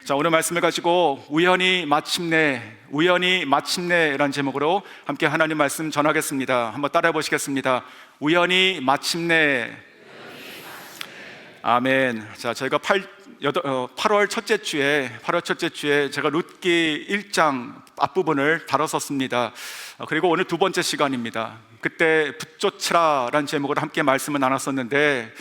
자, 오늘 말씀을 가지고 우연히 마침내라는 제목으로 함께 하나님 말씀 전하겠습니다. 한번 따라해 보시겠습니다. 우연히 마침내. 아멘. 자, 저희가 8월 첫째 주에 제가 룻기 1장 앞부분을 다뤘었습니다. 그리고 오늘 두 번째 시간입니다. 그때 붙쫓으라라는 제목으로 함께 말씀을 나눴었는데,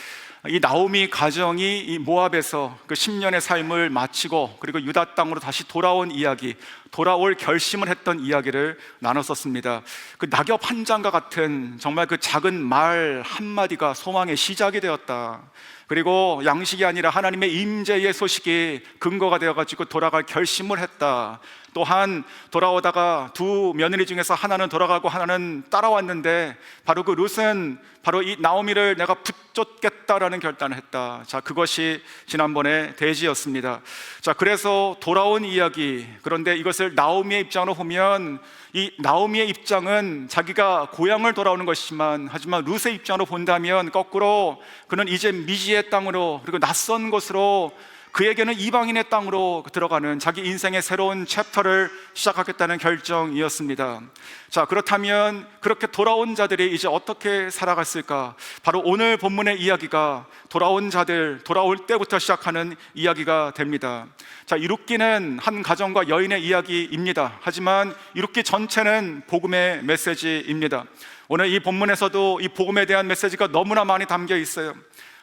이 나오미 가정이 이 모압에서 그 10년의 삶을 마치고 그리고 유다 땅으로 다시 돌아온 이야기, 돌아올 결심을 했던 이야기를 나눴었습니다. 그 낙엽 한 장과 같은 정말 그 작은 말 한마디가 소망의 시작이 되었다. 그리고 양식이 아니라 하나님의 임재의 소식이 근거가 되어가지고 돌아갈 결심을 했다. 또한 돌아오다가 두 며느리 중에서 하나는 돌아가고 하나는 따라왔는데, 바로 그 룻은 바로 이 나오미를 내가 붙쫓겠다라는 결단을 했다. 자, 그것이 지난번에 대지였습니다. 자, 그래서 돌아온 이야기. 그런데 이것을 나오미의 입장으로 보면, 이 나오미의 입장은 자기가 고향을 돌아오는 것이지만, 하지만 룻의 입장으로 본다면 거꾸로 그는 이제 미지의 땅으로, 그리고 낯선 곳으로, 그에게는 이방인의 땅으로 들어가는 자기 인생의 새로운 챕터를 시작하겠다는 결정이었습니다. 자, 그렇다면 그렇게 돌아온 자들이 이제 어떻게 살아갔을까? 바로 오늘 본문의 이야기가 돌아온 자들, 돌아올 때부터 시작하는 이야기가 됩니다. 자, 이 룻기는 한 가정과 여인의 이야기입니다. 하지만 이 룻기 전체는 복음의 메시지입니다. 오늘 이 본문에서도 이 복음에 대한 메시지가 너무나 많이 담겨 있어요.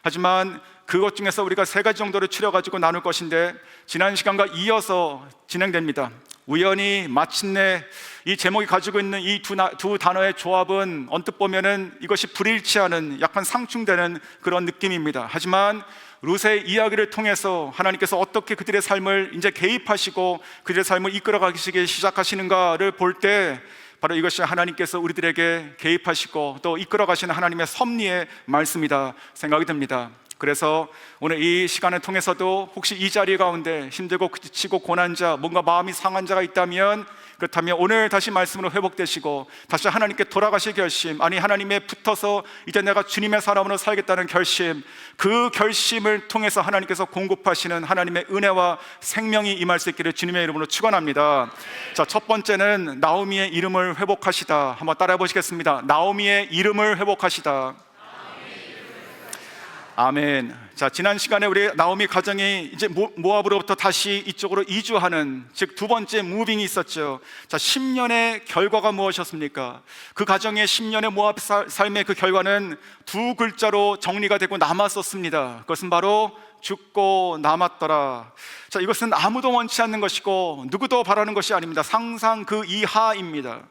하지만 그것 중에서 우리가 세 가지 정도를 추려가지고 나눌 것인데, 지난 시간과 이어서 진행됩니다. 우연히 마침내, 이 제목이 가지고 있는 이 두 단어의 조합은 언뜻 보면은 이것이 불일치하는, 약간 상충되는 그런 느낌입니다. 하지만 룻의 이야기를 통해서 하나님께서 어떻게 그들의 삶을 이제 개입하시고 그들의 삶을 이끌어가시기 시작하시는가를 볼 때, 바로 이것이 하나님께서 우리들에게 개입하시고 또 이끌어가시는 하나님의 섭리의 말씀이다 생각이 듭니다. 그래서 오늘 이 시간을 통해서도 혹시 이 자리 가운데 힘들고 지치고 고난 자, 뭔가 마음이 상한 자가 있다면, 그렇다면 오늘 다시 말씀으로 회복되시고 다시 하나님께 돌아가실 결심, 아니 하나님에 붙어서 이제 내가 주님의 사람으로 살겠다는 결심, 그 결심을 통해서 하나님께서 공급하시는 하나님의 은혜와 생명이 임할 수 있기를 주님의 이름으로 축원합니다. 자, 첫 번째는 나오미의 이름을 회복하시다. 한번 따라해 보시겠습니다. 나오미의 이름을 회복하시다. 아멘. 자, 지난 시간에 우리 나오미 가정이 이제 모압으로부터 다시 이쪽으로 이주하는, 즉 두 번째 무빙이 있었죠. 자, 10년의 결과가 무엇이었습니까? 그 가정의 10년의 모압 삶의 그 결과는 두 글자로 정리가 되고 남았었습니다. 그것은 바로 죽고 남았더라. 자, 이것은 아무도 원치 않는 것이고 누구도 바라는 것이 아닙니다. 상상 그 이하입니다.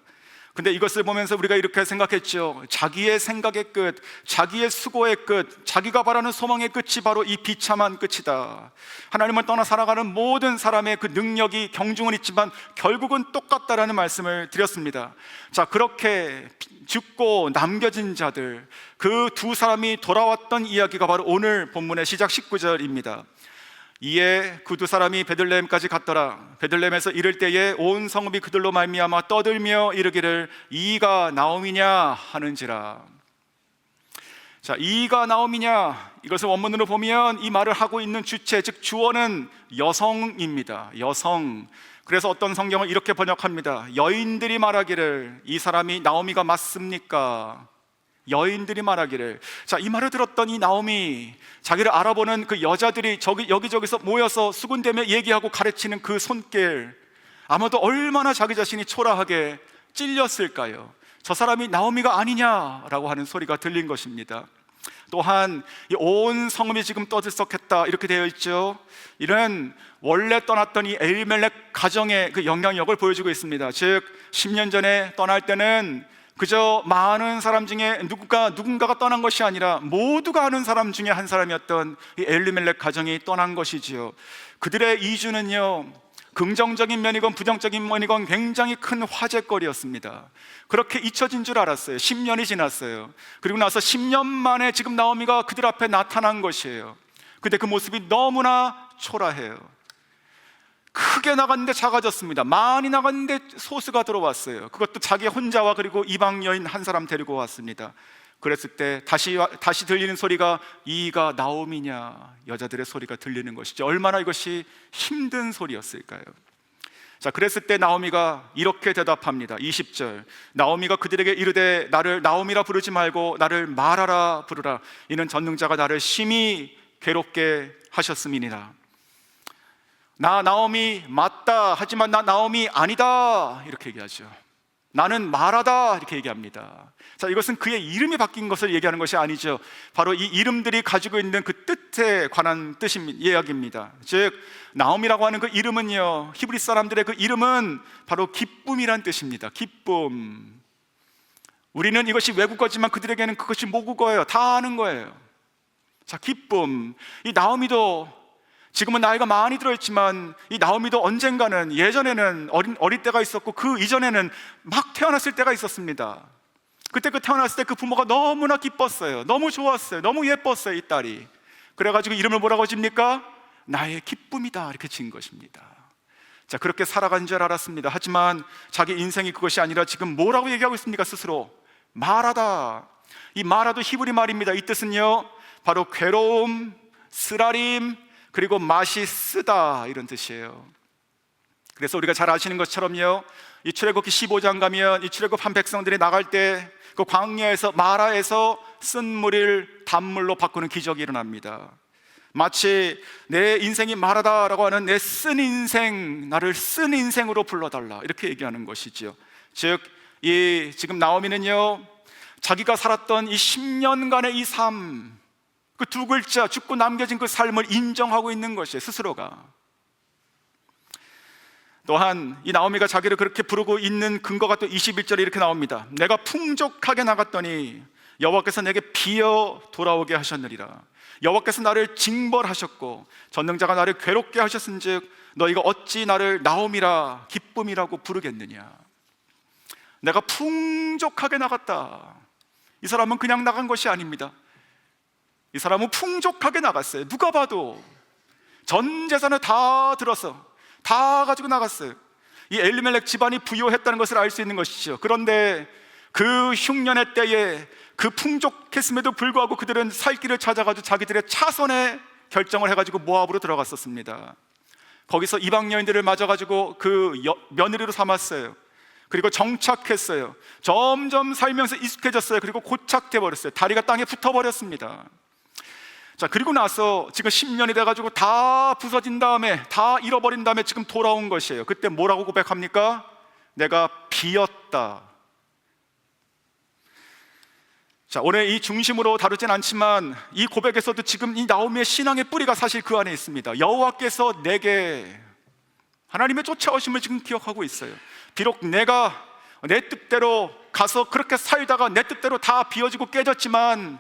근데 이것을 보면서 우리가 이렇게 생각했죠. 자기의 생각의 끝, 자기의 수고의 끝, 자기가 바라는 소망의 끝이 바로 이 비참한 끝이다. 하나님을 떠나 살아가는 모든 사람의 그 능력이 경중은 있지만 결국은 똑같다라는 말씀을 드렸습니다. 자, 그렇게 죽고 남겨진 자들, 그 두 사람이 돌아왔던 이야기가 바로 오늘 본문의 시작 19절입니다. 이에 그 두 사람이 베들레헴까지 갔더라. 베들레헴에서 이를 때에 온 성읍이 그들로 말미암아 떠들며 이르기를 이가 나오미냐 하는지라. 자, 이가 나오미냐, 이것을 원문으로 보면 이 말을 하고 있는 주체, 즉 주어는 여성입니다. 여성. 그래서 어떤 성경을 이렇게 번역합니다. 여인들이 말하기를 이 사람이 나오미가 맞습니까? 여인들이 말하기를. 자, 이 말을 들었던 이 나오미, 자기를 알아보는 그 여자들이 여기저기서 모여서 수군대며 얘기하고 가르치는 그 손길, 아마도 얼마나 자기 자신이 초라하게 찔렸을까요? 저 사람이 나오미가 아니냐라고 하는 소리가 들린 것입니다. 또한 이 온 성읍이 지금 떠들썩했다 이렇게 되어 있죠. 이는 원래 떠났던 이 엘리멜렉 가정의 그 영향력을 보여주고 있습니다. 즉 10년 전에 떠날 때는 그저 많은 사람 중에 누군가가 떠난 것이 아니라 모두가 아는 사람 중에 한 사람이었던 이 엘리멜렉 가정이 떠난 것이지요. 그들의 이주는요, 긍정적인 면이건 부정적인 면이건 굉장히 큰 화제거리였습니다. 그렇게 잊혀진 줄 알았어요. 10년이 지났어요. 그리고 나서 10년 만에 지금 나오미가 그들 앞에 나타난 것이에요. 근데 그 모습이 너무나 초라해요. 크게 나갔는데 작아졌습니다. 많이 나갔는데 소수가 들어왔어요. 그것도 자기 혼자와 그리고 이방 여인 한 사람 데리고 왔습니다. 그랬을 때 다시 들리는 소리가 이가 나옴이냐, 여자들의 소리가 들리는 것이죠. 얼마나 이것이 힘든 소리였을까요? 자, 그랬을 때 나오미가 이렇게 대답합니다. 20절, 나오미가 그들에게 이르되 나를 나오미라 부르지 말고 나를 마라라 부르라. 이는 전능자가 나를 심히 괴롭게 하셨음이니라. 나 나오미 맞다, 하지만 나 나오미 아니다, 이렇게 얘기하죠. 나는 마라다, 이렇게 얘기합니다. 자, 이것은 그의 이름이 바뀐 것을 얘기하는 것이 아니죠. 바로 이 이름들이 가지고 있는 그 뜻에 관한 이야기입니다. 즉, 나옴이라고 하는 그 이름은요, 히브리 사람들의 그 이름은 바로 기쁨이란 뜻입니다. 기쁨. 우리는 이것이 외국어지만 그들에게는 그것이 모국어예요. 다 아는 거예요. 자, 기쁨. 이 나오미도 지금은 나이가 많이 들어있지만 이 나오미도 언젠가는, 예전에는 어릴 때가 있었고 그 이전에는 막 태어났을 때가 있었습니다. 그때 그 태어났을 때 그 부모가 너무나 기뻤어요. 너무 좋았어요. 너무 예뻤어요, 이 딸이. 그래가지고 이름을 뭐라고 집니까? 나의 기쁨이다, 이렇게 지은 것입니다. 자, 그렇게 살아간 줄 알았습니다. 하지만 자기 인생이 그것이 아니라 지금 뭐라고 얘기하고 있습니까? 스스로 마라다. 이 마라도 히브리 말입니다. 이 뜻은요, 바로 괴로움, 쓰라림, 그리고 맛이 쓰다, 이런 뜻이에요. 그래서 우리가 잘 아시는 것처럼요, 이 출애굽기 15장 가면 이 출애굽한 백성들이 나갈 때 그 광야에서, 마라에서 쓴 물을 단물로 바꾸는 기적이 일어납니다. 마치 내 인생이 마라다라고 하는 내 쓴 인생, 나를 쓴 인생으로 불러달라, 이렇게 얘기하는 것이죠. 즉, 지금 나오미는요, 자기가 살았던 이 10년간의 이 삶, 그 두 글자, 죽고 남겨진 그 삶을 인정하고 있는 것이에요, 스스로가. 또한 이 나오미가 자기를 그렇게 부르고 있는 근거가 또 21절에 이렇게 나옵니다. 내가 풍족하게 나갔더니 여호와께서 내게 비어 돌아오게 하셨느니라. 여호와께서 나를 징벌하셨고 전능자가 나를 괴롭게 하셨은즉 너희가 어찌 나를 나오미라, 기쁨이라고 부르겠느냐. 내가 풍족하게 나갔다. 이 사람은 그냥 나간 것이 아닙니다. 이 사람은 풍족하게 나갔어요. 누가 봐도 전 재산을 다 들어서 다 가지고 나갔어요. 이 엘리멜렉 집안이 부유했다는 것을 알 수 있는 것이죠. 그런데 그 흉년의 때에 그 풍족했음에도 불구하고 그들은 살 길을 찾아가지고 자기들의 차선에 결정을 해가지고 모압으로 들어갔었습니다. 거기서 이방 여인들을 맞아가지고 그 며느리로 삼았어요. 그리고 정착했어요. 점점 살면서 익숙해졌어요. 그리고 고착돼 버렸어요. 다리가 땅에 붙어버렸습니다. 자, 그리고 나서 지금 10년이 돼가지고 다 부서진 다음에, 다 잃어버린 다음에 지금 돌아온 것이에요. 그때 뭐라고 고백합니까? 내가 비었다. 자, 오늘 이 중심으로 다루진 않지만 이 고백에서도 지금 이 나오미의 신앙의 뿌리가 사실 그 안에 있습니다. 여호와께서 내게, 하나님의 쫓아오심을 지금 기억하고 있어요. 비록 내가 내 뜻대로 가서 그렇게 살다가 내 뜻대로 다 비어지고 깨졌지만,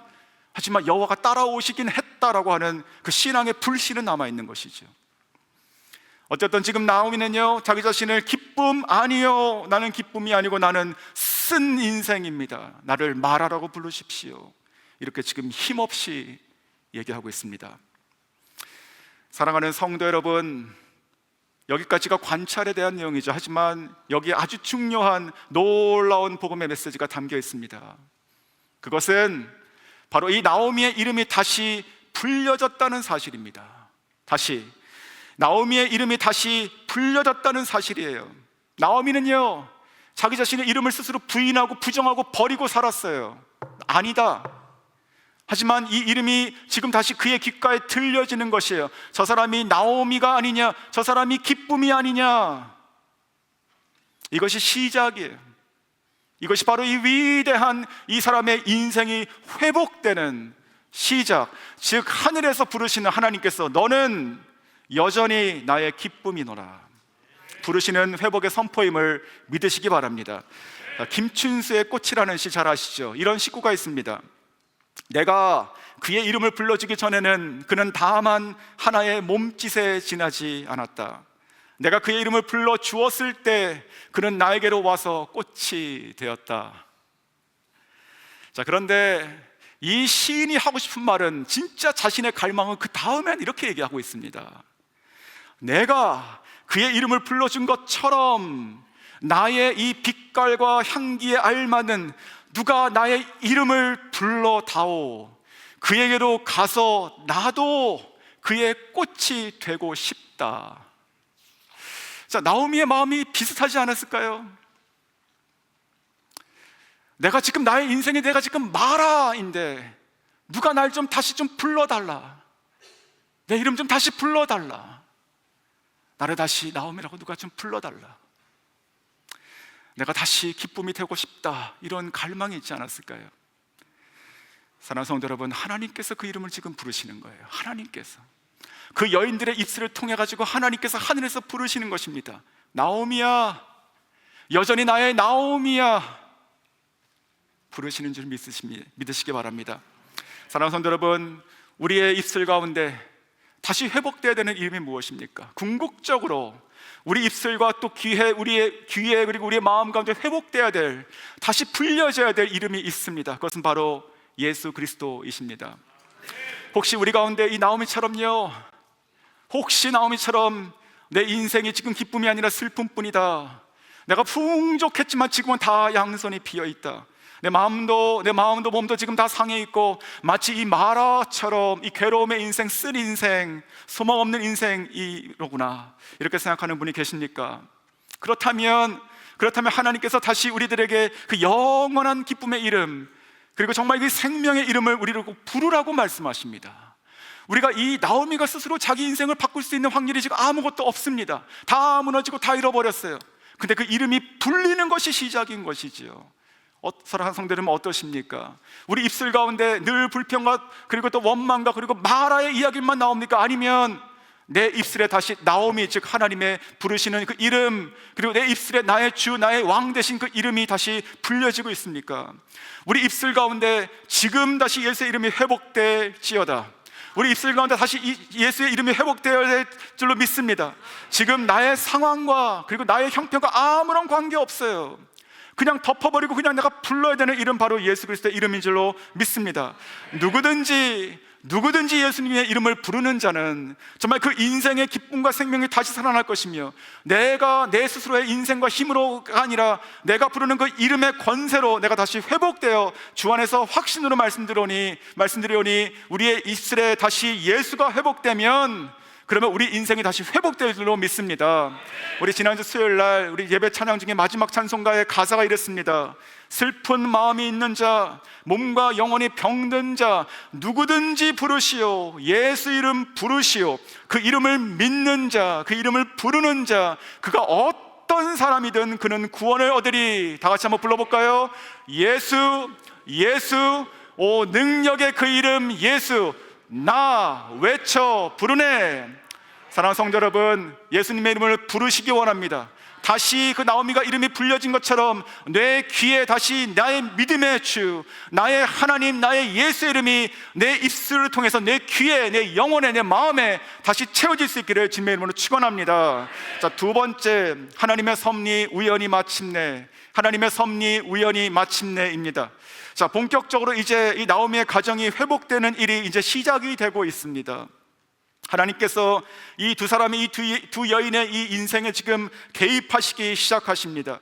하지만 여호와가 따라오시긴 했다라고 하는 그 신앙의 불씨는 남아있는 것이죠. 어쨌든 지금 나오미는요, 자기 자신을 기쁨 아니요, 나는 기쁨이 아니고 나는 쓴 인생입니다, 나를 마라라고 부르십시오, 이렇게 지금 힘없이 얘기하고 있습니다. 사랑하는 성도 여러분, 여기까지가 관찰에 대한 내용이죠. 하지만 여기에 아주 중요한 놀라운 복음의 메시지가 담겨 있습니다. 그것은 바로 이 나오미의 이름이 다시 불려졌다는 사실입니다. 다시 나오미의 이름이 다시 불려졌다는 사실이에요. 나오미는요, 자기 자신의 이름을 스스로 부인하고 부정하고 버리고 살았어요. 아니다. 하지만 이 이름이 지금 다시 그의 귓가에 들려지는 것이에요. 저 사람이 나오미가 아니냐, 저 사람이 기쁨이 아니냐. 이것이 시작이에요. 이것이 바로 이 위대한 이 사람의 인생이 회복되는 시작, 즉 하늘에서 부르시는 하나님께서 너는 여전히 나의 기쁨이노라 부르시는 회복의 선포임을 믿으시기 바랍니다. 김춘수의 꽃이라는 시 잘 아시죠? 이런 시구가 있습니다. 내가 그의 이름을 불러주기 전에는 그는 다만 하나의 몸짓에 지나지 않았다. 내가 그의 이름을 불러 주었을 때 그는 나에게로 와서 꽃이 되었다. 자, 그런데 이 시인이 하고 싶은 말은, 진짜 자신의 갈망은 그 다음엔 이렇게 얘기하고 있습니다. 내가 그의 이름을 불러준 것처럼 나의 이 빛깔과 향기에 알맞는 누가 나의 이름을 불러다오. 그에게로 가서 나도 그의 꽃이 되고 싶다. 자, 나오미의 마음이 비슷하지 않았을까요? 내가 지금 나의 인생이 내가 지금 마라인데 누가 날 좀 다시 좀 불러달라. 내 이름 좀 다시 불러달라. 나를 다시 나오미라고 누가 좀 불러달라. 내가 다시 기쁨이 되고 싶다. 이런 갈망이 있지 않았을까요? 사랑하는 성도 여러분, 하나님께서 그 이름을 지금 부르시는 거예요. 하나님께서 그 여인들의 입술을 통해 가지고 하나님께서 하늘에서 부르시는 것입니다. 나오미야, 여전히 나의 나오미야, 부르시는 줄 믿으시기 바랍니다. 사랑하는 성도 여러분, 우리의 입술 가운데 다시 회복되어야 되는 이름이 무엇입니까? 궁극적으로 우리 입술과 또 우리의 귀에 그리고 우리의 마음 가운데 회복되어야 될, 다시 불려져야 될 이름이 있습니다. 그것은 바로 예수 그리스도이십니다. 혹시 우리 가운데 이 나오미처럼요, 혹시 나오미처럼 내 인생이 지금 기쁨이 아니라 슬픔뿐이다, 내가 풍족했지만 지금은 다 양손이 비어있다, 내 마음도 몸도 지금 다 상해 있고 마치 이 마라처럼 이 괴로움의 인생, 쓸 인생, 소망 없는 인생이로구나, 이렇게 생각하는 분이 계십니까? 그렇다면 하나님께서 다시 우리들에게 그 영원한 기쁨의 이름, 그리고 정말 그 생명의 이름을 우리로 부르라고 말씀하십니다. 우리가 이 나오미가 스스로 자기 인생을 바꿀 수 있는 확률이 지금 아무것도 없습니다. 다 무너지고 다 잃어버렸어요. 근데 그 이름이 불리는 것이 시작인 것이지요. 사랑하는 성도 여러분, 어떠십니까? 우리 입술 가운데 늘 불평과 그리고 또 원망과 그리고 마라의 이야기만 나옵니까? 아니면 내 입술에 다시 나오미, 즉 하나님의 부르시는 그 이름, 그리고 내 입술에 나의 주, 나의 왕 되신 그 이름이 다시 불려지고 있습니까? 우리 입술 가운데 지금 다시 예수의 이름이 회복될지어다. 우리 입술 가운데 다시 예수의 이름이 회복되어야 될 줄로 믿습니다. 지금 나의 상황과 그리고 나의 형편과 아무런 관계 없어요. 그냥 덮어버리고 그냥 내가 불러야 되는 이름, 바로 예수 그리스도의 이름인 줄로 믿습니다. 누구든지 예수님의 이름을 부르는 자는 정말 그 인생의 기쁨과 생명이 다시 살아날 것이며, 내가 내 스스로의 인생과 힘으로가 아니라 내가 부르는 그 이름의 권세로 내가 다시 회복되어 주 안에서 확신으로 말씀드리오니 우리의 입술에 다시 예수가 회복되면, 그러면 우리 인생이 다시 회복될 줄로 믿습니다. 우리 지난주 수요일 날 우리 예배 찬양 중에 마지막 찬송가의 가사가 이랬습니다. 슬픈 마음이 있는 자, 몸과 영혼이 병든 자, 누구든지 부르시오. 예수 이름 부르시오. 그 이름을 믿는 자, 그 이름을 부르는 자, 그가 어떤 사람이든 그는 구원을 얻으리. 다 같이 한번 불러볼까요? 예수, 예수, 오 능력의 그 이름 예수, 나 외쳐 부르네. 사랑하는 성도 여러분, 예수님의 이름을 부르시기 원합니다. 다시 그 나오미가 이름이 불려진 것처럼 내 귀에 다시 나의 믿음의 주, 나의 하나님, 나의 예수의 이름이 내 입술을 통해서 내 귀에, 내 영혼에, 내 마음에 다시 채워질 수 있기를 주님의 이름으로 축원합니다. 자, 두 번째, 하나님의 섭리 우연히 마침내. 하나님의 섭리 우연히 마침내입니다. 자, 본격적으로 이제 이 나오미의 가정이 회복되는 일이 이제 시작이 되고 있습니다. 하나님께서 이 두 사람이, 이 두 여인의 이 인생에 지금 개입하시기 시작하십니다.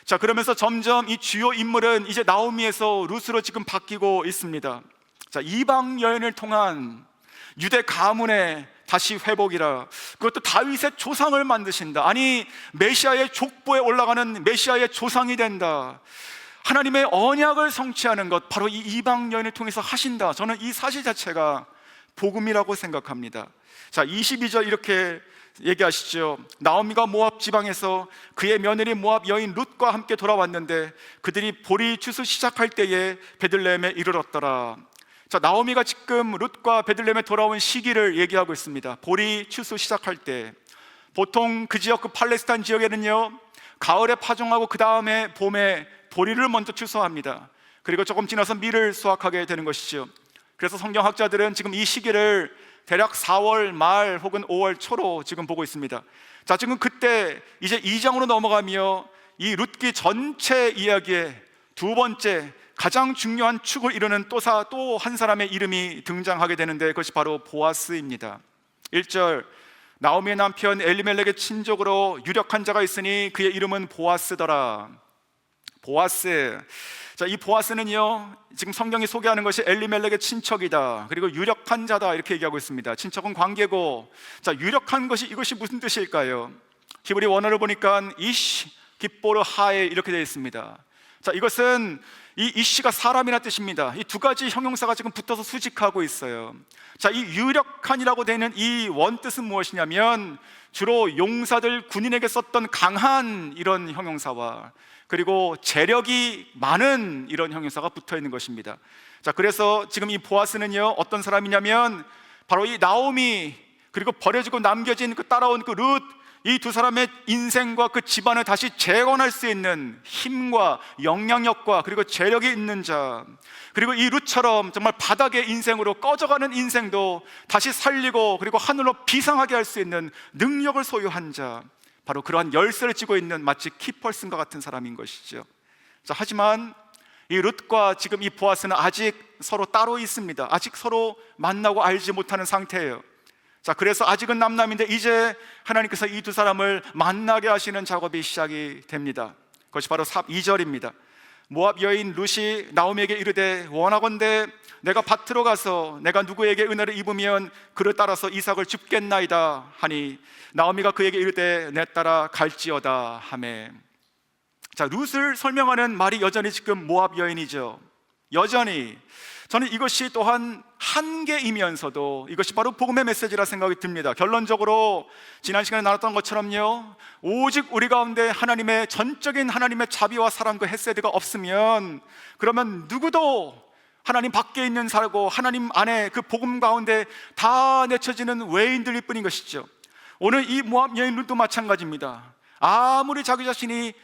자, 그러면서 점점 이 주요 인물은 이제 나오미에서 룻으로 지금 바뀌고 있습니다. 자, 이방 여인을 통한 유대 가문의 다시 회복이라, 그것도 다윗의 조상을 만드신다. 아니, 메시아의 족보에 올라가는 메시아의 조상이 된다. 하나님의 언약을 성취하는 것, 바로 이 이방 여인을 통해서 하신다. 저는 이 사실 자체가 복음이라고 생각합니다. 자, 22절 이렇게 얘기하시죠. 나오미가 모압 지방에서 그의 며느리 모압 여인 룻과 함께 돌아왔는데 그들이 보리 추수 시작할 때에 베들레헴에 이르렀더라. 자, 나오미가 지금 룻과 베들레헴에 돌아온 시기를 얘기하고 있습니다. 보리 추수 시작할 때, 보통 그 지역, 그 팔레스타인 지역에는요, 가을에 파종하고 그 다음에 봄에 보리를 먼저 추수합니다. 그리고 조금 지나서 밀을 수확하게 되는 것이죠. 그래서 성경학자들은 지금 이 시기를 대략 4월 말 혹은 5월 초로 지금 보고 있습니다. 자, 지금 그때 이제 2장으로 넘어가며 이 룻기 전체 이야기의 두 번째 가장 중요한 축을 이루는 또 한 사람의 이름이 등장하게 되는데, 그것이 바로 보아스입니다. 1절, 나오미의 남편 엘리멜렉의 친족으로 유력한 자가 있으니 그의 이름은 보아스더라. 보아스. 자, 이 보아스는요, 지금 성경이 소개하는 것이 엘리멜렉의 친척이다, 그리고 유력한 자다, 이렇게 얘기하고 있습니다. 친척은 관계고, 자, 유력한 것이, 이것이 무슨 뜻일까요? 히브리 원어를 보니까 이시 기뽀르 하에 이렇게 되어 있습니다. 자, 이것은 이 이시가 사람이라 뜻입니다. 이 두 가지 형용사가 지금 붙어서 수직하고 있어요. 자, 이 유력한이라고 되는 이 원뜻은 무엇이냐면 주로 용사들, 군인에게 썼던 강한 이런 형용사와 그리고 재력이 많은 이런 형용사가 붙어 있는 것입니다. 자, 그래서 지금 이 보아스는요, 어떤 사람이냐면 바로 이 나오미, 그리고 버려지고 남겨진 그 따라온 그 룻, 이 두 사람의 인생과 그 집안을 다시 재건할 수 있는 힘과 영향력과 그리고 재력이 있는 자, 그리고 이 룻처럼 정말 바닥의 인생으로 꺼져가는 인생도 다시 살리고 그리고 하늘로 비상하게 할 수 있는 능력을 소유한 자, 바로 그러한 열쇠를 쥐고 있는 마치 키펄슨과 같은 사람인 것이죠. 자, 하지만 이 룻과 지금 이 보아스는 아직 서로 따로 있습니다. 아직 서로 만나고 알지 못하는 상태예요. 자, 그래서 아직은 남남인데 이제 하나님께서 이 두 사람을 만나게 하시는 작업이 시작이 됩니다. 그것이 바로 2절입니다. 모압 여인 룻이 나오미에게 이르되 원하건대 내가 밭으로 가서 내가 누구에게 은혜를 입으면 그를 따라서 이삭을 줍겠나이다 하니 나오미가 그에게 이르되 내 따라 갈지어다 하매. 자, 룻을 설명하는 말이 여전히 지금 모압 여인이죠. 여전히 저는 이것이 또한 한계이면서도 이것이 바로 복음의 메시지라 생각이 듭니다. 결론적으로 지난 시간에 나눴던 것처럼요, 오직 우리 가운데 하나님의 전적인 하나님의 자비와 사랑, 그 헤세드가 없으면 그러면 누구도 하나님 밖에 있는 사람고 하나님 안에 그 복음 가운데 다 내쳐지는 외인들일 뿐인 것이죠. 오늘 이 모압 여인 룻도 마찬가지입니다. 아무리 자기 자신이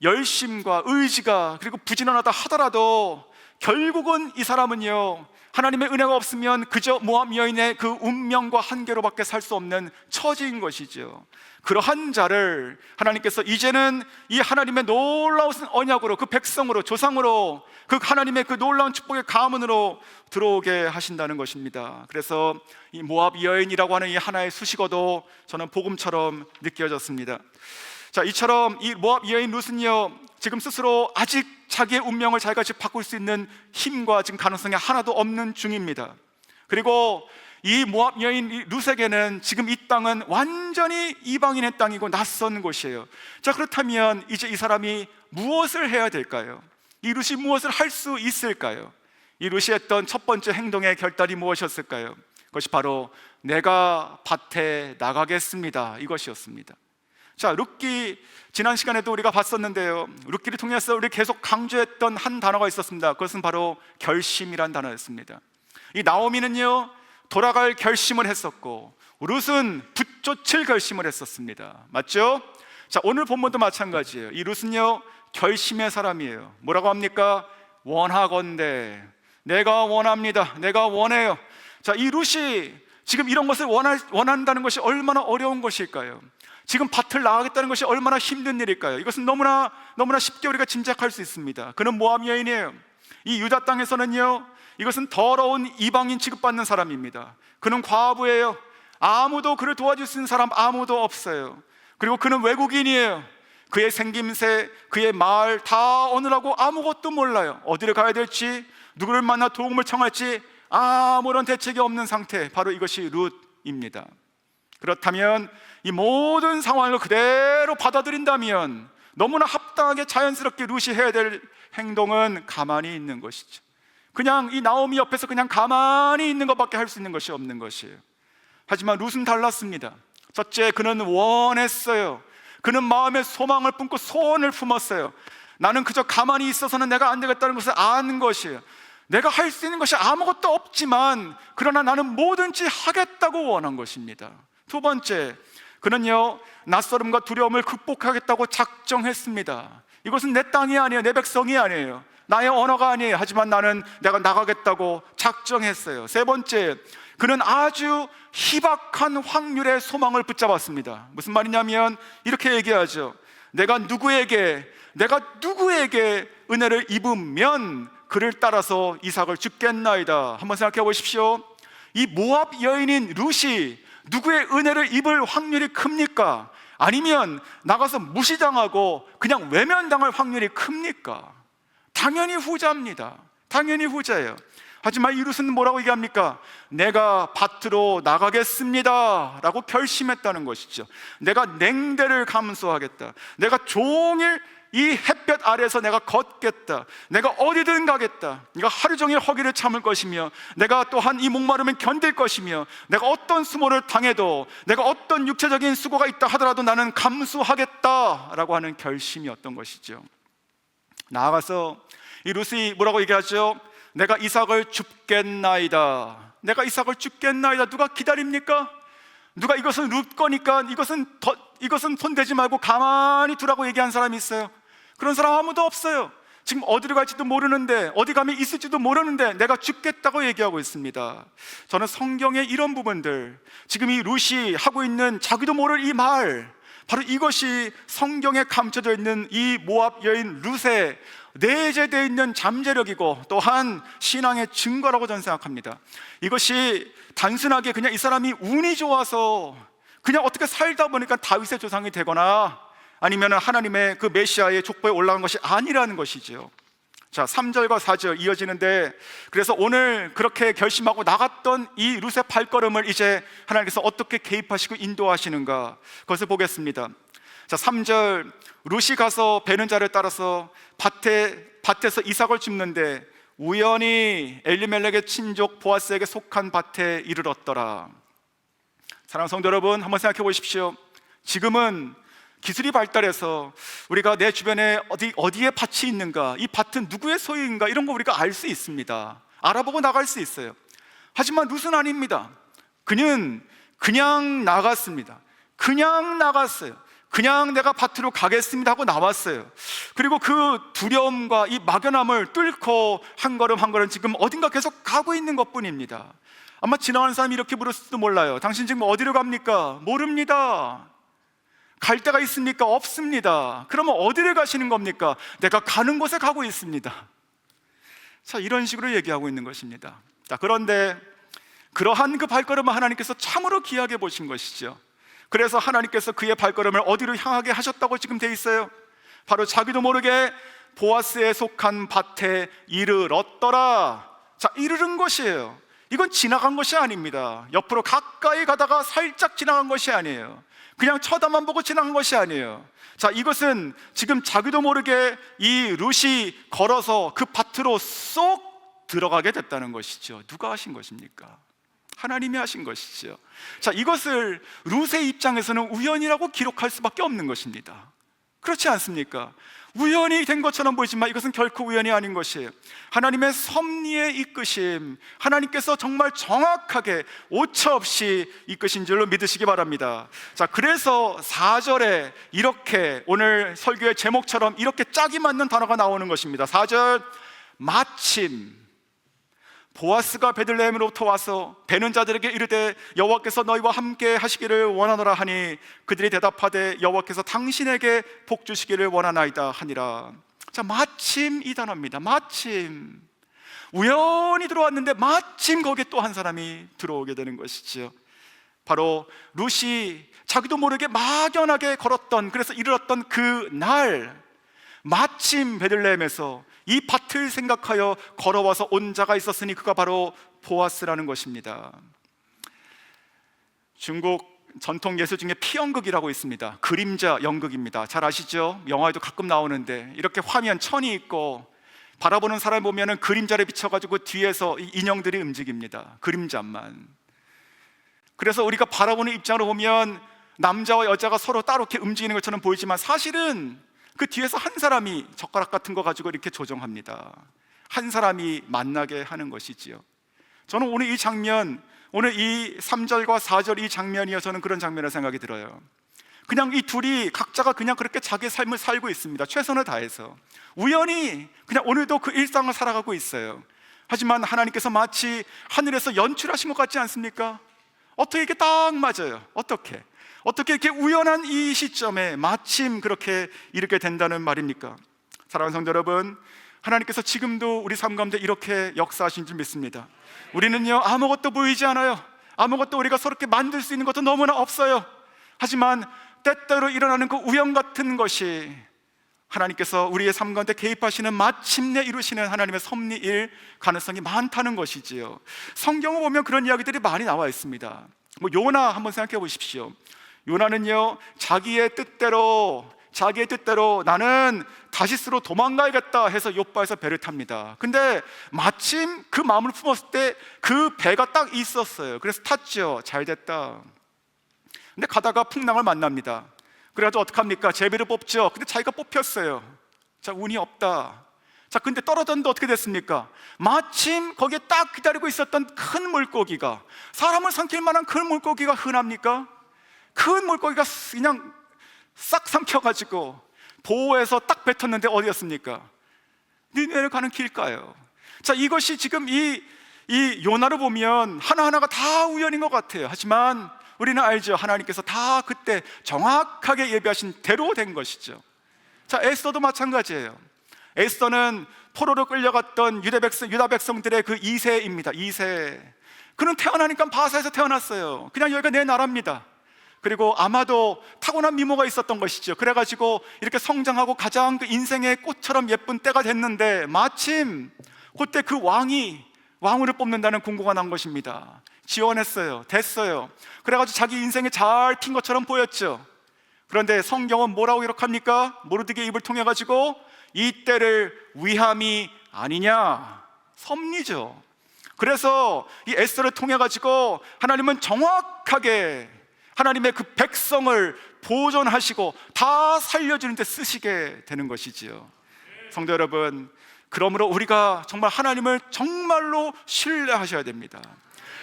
열심과 의지가 그리고 부지런하다 하더라도 결국은 이 사람은요, 하나님의 은혜가 없으면 그저 모압 여인의 그 운명과 한계로밖에 살 수 없는 처지인 것이죠. 그러한 자를 하나님께서 이제는 이 하나님의 놀라운 언약으로, 그 백성으로, 조상으로, 그 하나님의 그 놀라운 축복의 가문으로 들어오게 하신다는 것입니다. 그래서 이 모압 여인이라고 하는 이 하나의 수식어도 저는 복음처럼 느껴졌습니다. 자, 이처럼 이 모압 여인 룻은요, 지금 스스로 아직 자기의 운명을 자기가 직 바꿀 수 있는 힘과 지금 가능성이 하나도 없는 중입니다. 그리고 이 모압 여인 룻에게는 지금 이 땅은 완전히 이방인의 땅이고 낯선 곳이에요. 자, 그렇다면 이제 이 사람이 무엇을 해야 될까요? 이 룻이 무엇을 할 수 있을까요? 이 룻이 했던 첫 번째 행동의 결단이 무엇이었을까요? 그것이 바로 내가 밭에 나가겠습니다, 이것이었습니다. 자, 룻기, 지난 시간에도 우리가 봤었는데요, 룻기를 통해서 우리 계속 강조했던 한 단어가 있었습니다. 그것은 바로 결심이란 단어였습니다. 이 나오미는요, 돌아갈 결심을 했었고 룻은 붙쫓을 결심을 했었습니다. 맞죠? 자, 오늘 본문도 마찬가지예요. 이 룻은요, 결심의 사람이에요. 뭐라고 합니까? 원하건대, 내가 원합니다, 내가 원해요. 자, 이 룻이 지금 이런 것을 원한다는 것이 얼마나 어려운 것일까요? 지금 밭을 나가겠다는 것이 얼마나 힘든 일일까요? 이것은 너무나 쉽게 우리가 짐작할 수 있습니다. 그는 모압 여인이에요. 이 유다 땅에서는요, 이것은 더러운 이방인 취급받는 사람입니다. 그는 과부예요. 아무도 그를 도와줄 수 있는 사람 아무도 없어요. 그리고 그는 외국인이에요. 그의 생김새, 그의 말 다 어느라고 아무것도 몰라요. 어디를 가야 될지, 누구를 만나 도움을 청할지 아무런 대책이 없는 상태, 바로 이것이 룻입니다. 그렇다면 이 모든 상황을 그대로 받아들인다면 너무나 합당하게 자연스럽게 룻이 해야 될 행동은 가만히 있는 것이죠. 그냥 이 나오미 옆에서 그냥 가만히 있는 것밖에 할 수 있는 것이 없는 것이에요. 하지만 룻은 달랐습니다. 첫째, 그는 원했어요. 그는 마음에 소망을 품고 소원을 품었어요. 나는 그저 가만히 있어서는 내가 안 되겠다는 것을 아는 것이에요. 내가 할 수 있는 것이 아무것도 없지만 그러나 나는 뭐든지 하겠다고 원한 것입니다. 두 번째, 그는요, 낯설음과 두려움을 극복하겠다고 작정했습니다. 이것은 내 땅이 아니에요, 내 백성이 아니에요, 나의 언어가 아니에요. 하지만 내가 나가겠다고 작정했어요. 세 번째, 그는 아주 희박한 확률의 소망을 붙잡았습니다. 무슨 말이냐면 이렇게 얘기하죠. 내가 누구에게 은혜를 입으면 그를 따라서 이삭을 줍겠나이다. 한번 생각해 보십시오. 이 모압 여인인 룻이 누구의 은혜를 입을 확률이 큽니까? 아니면 나가서 무시당하고 그냥 외면당할 확률이 큽니까? 당연히 후자입니다. 당연히 후자예요. 하지만 이 룻은 뭐라고 얘기합니까? 내가 밭으로 나가겠습니다 라고 결심했다는 것이죠. 내가 냉대를 감수하겠다. 내가 종일 이 햇볕 아래에서 내가 걷겠다. 내가 어디든 가겠다. 내가 하루 종일 허기를 참을 것이며, 내가 또한 이 목마름을 견딜 것이며, 내가 어떤 수모를 당해도, 내가 어떤 육체적인 수고가 있다 하더라도 나는 감수하겠다라고 하는 결심이었던 것이죠. 나아가서 이 룻이 뭐라고 얘기하죠? 내가 이삭을 줍겠나이다. 내가 이삭을 줍겠나이다. 누가 기다립니까? 누가 이것은 룻 거니까 이것은 손대지 말고 가만히 두라고 얘기한 사람이 있어요? 그런 사람 아무도 없어요. 지금 어디로 갈지도 모르는데, 어디 가면 있을지도 모르는데 내가 죽겠다고 얘기하고 있습니다. 저는 성경의 이런 부분들, 지금 이 룻이 하고 있는 자기도 모를 이 말, 바로 이것이 성경에 감춰져 있는 이 모압 여인 룻의 내재되어 있는 잠재력이고 또한 신앙의 증거라고 저는 생각합니다. 이것이 단순하게 그냥 이 사람이 운이 좋아서 그냥 어떻게 살다 보니까 다윗의 조상이 되거나 아니면 하나님의 그 메시아의 족보에 올라간 것이 아니라는 것이죠. 자, 3절과 4절 이어지는데, 그래서 오늘 그렇게 결심하고 나갔던 이 룻의 발걸음을 이제 하나님께서 어떻게 개입하시고 인도하시는가, 그것을 보겠습니다. 자, 3절, 룻이 가서 베는 자를 따라서 밭에서 이삭을 줍는데 우연히 엘리멜렉의 친족 보아스에게 속한 밭에 이르렀더라. 사랑하는 성도 여러분, 한번 생각해 보십시오. 지금은 기술이 발달해서 우리가 내 주변에 어디에 밭이 있는가, 이 밭은 누구의 소유인가, 이런 거 우리가 알 수 있습니다. 알아보고 나갈 수 있어요. 하지만 룻은 아닙니다. 그는 그냥 나갔습니다. 그냥 나갔어요. 그냥 내가 밭으로 가겠습니다 하고 나왔어요. 그리고 그 두려움과 이 막연함을 뚫고 한 걸음 한 걸음 지금 어딘가 계속 가고 있는 것뿐입니다. 아마 지나가는 사람이 이렇게 물었을지도 몰라요. 당신 지금 어디로 갑니까? 모릅니다. 갈 데가 있습니까? 없습니다. 그러면 어디를 가시는 겁니까? 내가 가는 곳에 가고 있습니다. 자, 이런 식으로 얘기하고 있는 것입니다. 자, 그런데 그러한 그 발걸음을 하나님께서 참으로 귀하게 보신 것이죠. 그래서 하나님께서 그의 발걸음을 어디로 향하게 하셨다고 지금 돼 있어요? 바로 자기도 모르게 보아스에 속한 밭에 이르렀더라. 자, 이르른 것이에요. 이건 지나간 것이 아닙니다. 옆으로 가까이 가다가 살짝 지나간 것이 아니에요. 그냥 쳐다만 보고 지나간 것이 아니에요. 자, 이것은 지금 자기도 모르게 이 룻이 걸어서 그 밭으로 쏙 들어가게 됐다는 것이죠. 누가 하신 것입니까? 하나님이 하신 것이죠. 자, 이것을 룻의 입장에서는 우연이라고 기록할 수밖에 없는 것입니다. 그렇지 않습니까? 우연히 된 것처럼 보이지만 이것은 결코 우연이 아닌 것이에요. 하나님의 섭리의 이끄심, 하나님께서 정말 정확하게 오차 없이 이끄신 줄로 믿으시기 바랍니다. 자, 그래서 4절에 이렇게 오늘 설교의 제목처럼 이렇게 짝이 맞는 단어가 나오는 것입니다. 4절, 마침 보아스가 베들레헴으로부터 와서 베는 자들에게 이르되 여호와께서 너희와 함께 하시기를 원하노라 하니 그들이 대답하되 여호와께서 당신에게 복 주시기를 원하나이다 하니라. 자, 마침 이 단어입니다. 마침. 우연히 들어왔는데 마침 거기에 또 한 사람이 들어오게 되는 것이죠. 바로 룻이 자기도 모르게 막연하게 걸었던, 그래서 이르렀던 그 날 마침 베들레헴에서 이 밭을 생각하여 걸어와서 온 자가 있었으니 그가 바로 보아스라는 것입니다. 중국 전통 예술 중에 피연극이라고 있습니다. 그림자 연극입니다. 잘 아시죠? 영화에도 가끔 나오는데 이렇게 화면 천이 있고 바라보는 사람을 보면 그림자를 비춰가지고 뒤에서 이 인형들이 움직입니다. 그림자만. 그래서 우리가 바라보는 입장으로 보면 남자와 여자가 서로 따로 이렇게 움직이는 것처럼 보이지만 사실은 그 뒤에서 한 사람이 젓가락 같은 거 가지고 이렇게 조정합니다. 한 사람이 만나게 하는 것이지요. 저는 오늘 이 장면, 오늘 이 3절과 4절 이 장면이요, 저는 그런 장면을 생각이 들어요. 그냥 이 둘이 각자가 그냥 그렇게 자기의 삶을 살고 있습니다. 최선을 다해서 우연히 그냥 오늘도 그 일상을 살아가고 있어요. 하지만 하나님께서 마치 하늘에서 연출하신 것 같지 않습니까? 어떻게 이렇게 딱 맞아요? 어떻게 이렇게 우연한 이 시점에 마침 그렇게 이렇게 된다는 말입니까? 사랑하는 성도 여러분, 하나님께서 지금도 우리 삶 가운데 이렇게 역사하신 줄 믿습니다. 우리는요, 아무것도 보이지 않아요. 아무것도 우리가 서럽게 만들 수 있는 것도 너무나 없어요. 하지만 때때로 일어나는 그 우연 같은 것이 하나님께서 우리의 삶 가운데 개입하시는, 마침내 이루시는 하나님의 섭리일 가능성이 많다는 것이지요. 성경을 보면 그런 이야기들이 많이 나와 있습니다. 요나 한번 생각해 보십시오. 요나는요, 자기의 뜻대로 나는 다시스로 도망가야겠다 해서 욥바에서 배를 탑니다. 근데 마침 그 마음을 품었을 때 그 배가 딱 있었어요. 그래서 탔죠. 잘 됐다. 근데 가다가 풍랑을 만납니다. 그래가지고 어떡합니까? 제비를 뽑죠. 근데 자기가 뽑혔어요. 자, 운이 없다. 자, 근데 떨어졌는데 어떻게 됐습니까? 마침 거기에 딱 기다리고 있었던 큰 물고기가, 사람을 삼킬 만한 큰 물고기가 흔합니까? 큰 물고기가 그냥 싹 삼켜가지고 보호해서 딱 뱉었는데 어디였습니까? 니네를 가는 길가요. 자, 이것이 지금 이 요나를 보면 하나하나가 다 우연인 것 같아요. 하지만 우리는 알죠. 하나님께서 다 그때 정확하게 예비하신 대로 된 것이죠. 자, 에스더도 마찬가지예요. 에스더는 포로로 끌려갔던 유다 백성들의 그 2세입니다. 2세. 그는 태어나니까 바사에서 태어났어요. 그냥 여기가 내 나라입니다. 그리고 아마도 타고난 미모가 있었던 것이죠. 그래가지고 이렇게 성장하고 가장 그 인생의 꽃처럼 예쁜 때가 됐는데, 마침 그때 그 왕을 뽑는다는 공고가 난 것입니다. 지원했어요. 됐어요. 그래가지고 자기 인생이 잘 핀 것처럼 보였죠. 그런데 성경은 뭐라고 기록합니까? 모르드게의 입을 통해 가지고 이 때를 위함이 아니냐, 섭리죠. 그래서 이 에스더를 통해 가지고 하나님은 정확하게 하나님의 그 백성을 보존하시고 다 살려주는 데 쓰시게 되는 것이지요. 성도 여러분, 그러므로 우리가 정말 하나님을 정말로 신뢰하셔야 됩니다.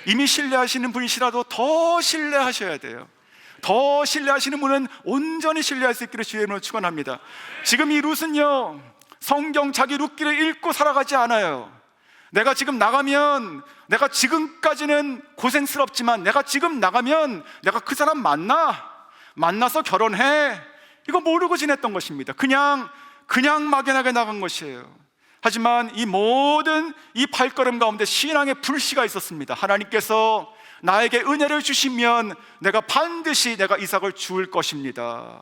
이미 신뢰하시는 분이시라도 더 신뢰하셔야 돼요. 더 신뢰하시는 분은 온전히 신뢰할 수 있기를 주의 이름으로 축원합니다. 지금 이 룻은요, 성경 자기 룻기를 읽고 살아가지 않아요. 내가 지금 나가면, 내가 지금까지는 고생스럽지만 내가 지금 나가면 내가 그 사람 만나서 결혼해, 이거 모르고 지냈던 것입니다. 그냥 막연하게 나간 것이에요. 하지만 이 모든 이 발걸음 가운데 신앙의 불씨가 있었습니다. 하나님께서 나에게 은혜를 주시면 내가 반드시 이삭을 줄 것입니다.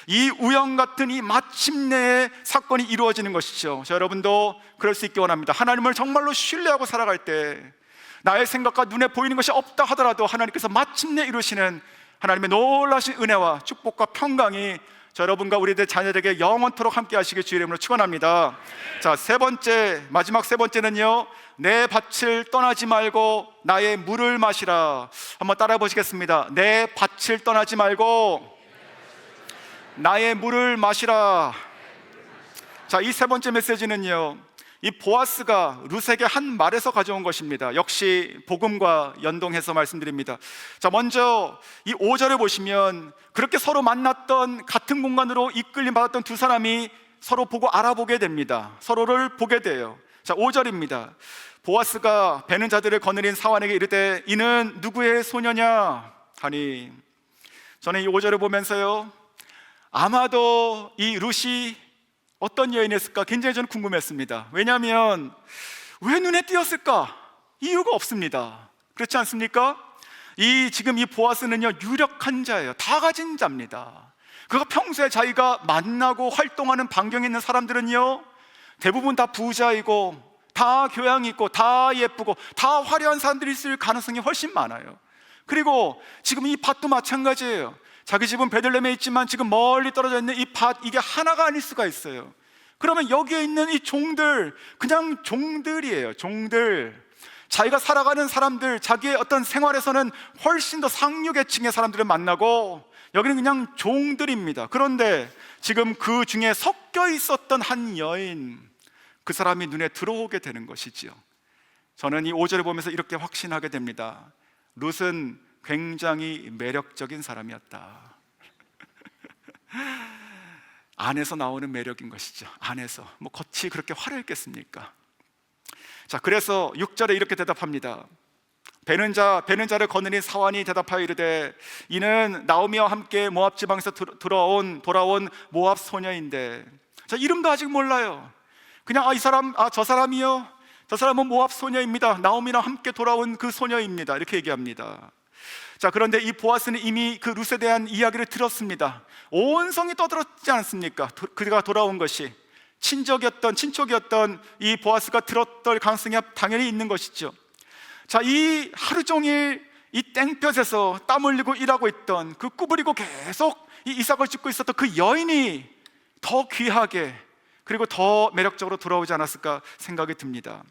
이 우연 같은 이 마침내의 사건이 이루어지는 것이죠. 자, 여러분도 그럴 수 있기 원합니다. 하나님을 정말로 신뢰하고 살아갈 때 나의 생각과 눈에 보이는 것이 없다 하더라도 하나님께서 마침내 이루시는 하나님의 놀라신 은혜와 축복과 평강이 여러분과 우리들 자녀들에게 영원토록 함께 하시길 주의 이름으로 축원합니다. 자, 마지막 세 번째는요, 내 밭을 떠나지 말고 나의 물을 마시라. 한번 따라해 보시겠습니다. 내 밭을 떠나지 말고 나의 물을 마시라. 자, 이 세 번째 메시지는요, 이 보아스가 룻에게 한 말에서 가져온 것입니다. 역시 복음과 연동해서 말씀드립니다. 자, 먼저 이 5절을 보시면 그렇게 서로 만났던, 같은 공간으로 이끌림 받았던 두 사람이 서로 보고 알아보게 됩니다. 서로를 보게 돼요. 자, 5절입니다. 보아스가 베는 자들을 거느린 사환에게 이르되 이는 누구의 소녀냐 하니, 저는 이 5절을 보면서요, 아마도 이 룻이 어떤 여인이었을까 굉장히 저는 궁금했습니다. 왜냐하면 왜 눈에 띄었을까? 이유가 없습니다. 그렇지 않습니까? 지금 이 보아스는요, 유력한 자예요. 다 가진 자입니다. 그가 평소에 자기가 만나고 활동하는 반경에 있는 사람들은요, 대부분 다 부자이고 다 교양이 있고 다 예쁘고 다 화려한 사람들이 있을 가능성이 훨씬 많아요. 그리고 지금 이 밭도 마찬가지예요. 자기 집은 베들레헴에 있지만 지금 멀리 떨어져 있는 이 밭, 이게 하나가 아닐 수가 있어요. 그러면 여기에 있는 이 종들, 그냥 종들이에요. 종들, 자기가 살아가는 사람들, 자기의 어떤 생활에서는 훨씬 더 상류계층의 사람들을 만나고 여기는 그냥 종들입니다. 그런데 지금 그 중에 섞여 있었던 한 여인, 그 사람이 눈에 들어오게 되는 것이지요. 저는 이 5절을 보면서 이렇게 확신하게 됩니다. 룻은 굉장히 매력적인 사람이었다. 안에서 나오는 매력인 것이죠. 안에서, 뭐 겉이 그렇게 화려했겠습니까? 자, 그래서 6절에 이렇게 대답합니다. 베는 자를 거느린 사환이 대답하여 이르되 이는 나오미와 함께 모압 지방에서 돌아온 모압 소녀인데, 자, 이름도 아직 몰라요. 그냥 저 사람이요, 저 사람은 모압 소녀입니다. 나오미랑 함께 돌아온 그 소녀입니다. 이렇게 얘기합니다. 자, 그런데 이 보아스는 이미 그 룻에 대한 이야기를 들었습니다. 온 성이 떠들었지 않습니까? 그가 돌아온 것이 친족이었던 이 보아스가 들었던 가능성이 당연히 있는 것이죠. 자, 이 하루 종일 이 땡볕에서 땀 흘리고 일하고 있던 그 구부리고 계속 이 이삭을 짓고 있었던 그 여인이 더 귀하게 그리고 더 매력적으로 돌아오지 않았을까 생각이 듭니다.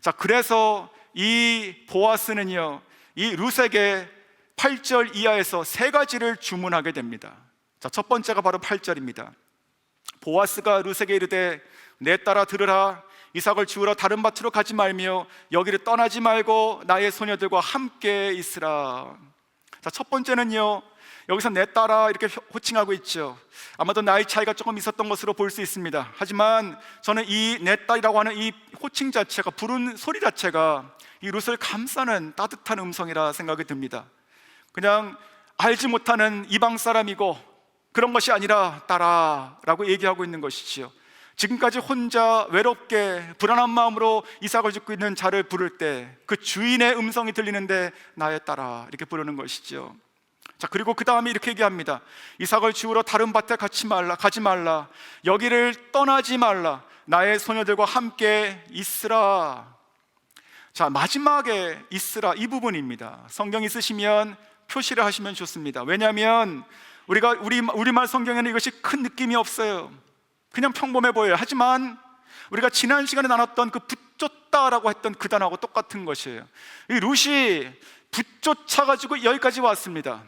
자, 그래서 이 보아스는요, 이 룻에게 8절 이하에서 세 가지를 주문하게 됩니다. 자, 첫 번째가 바로 8절입니다. 보아스가 룻에게 이르되 내 딸아 들으라, 이삭을 주우러 다른 밭으로 가지 말며 여기를 떠나지 말고 나의 소녀들과 함께 있으라. 자, 첫 번째는요, 여기서 내 딸아 이렇게 호칭하고 있죠. 아마도 나이 차이가 조금 있었던 것으로 볼 수 있습니다. 하지만 저는 이 내 딸이라고 하는 이 호칭 자체가, 부른 소리 자체가 이 룻을 감싸는 따뜻한 음성이라 생각이 듭니다. 그냥 알지 못하는 이방 사람이고 그런 것이 아니라 딸아라고 얘기하고 있는 것이지요. 지금까지 혼자 외롭게 불안한 마음으로 이삭을 짓고 있는 자를 부를 때 그 주인의 음성이 들리는데 나의 딸아 이렇게 부르는 것이죠. 자, 그리고 그 다음에 이렇게 얘기합니다. 이삭을 주우러 다른 밭에 가지 말라, 여기를 떠나지 말라, 나의 소녀들과 함께 있으라. 자, 마지막에 있으라 이 부분입니다. 성경 있으시면 표시를 하시면 좋습니다. 왜냐하면 우리말 성경에는 이것이 큰 느낌이 없어요. 그냥 평범해 보여요. 하지만 우리가 지난 시간에 나눴던 그 붙쫓다라고 했던 그 단어하고 똑같은 것이에요. 이 룻이 붙쫓아가지고 여기까지 왔습니다.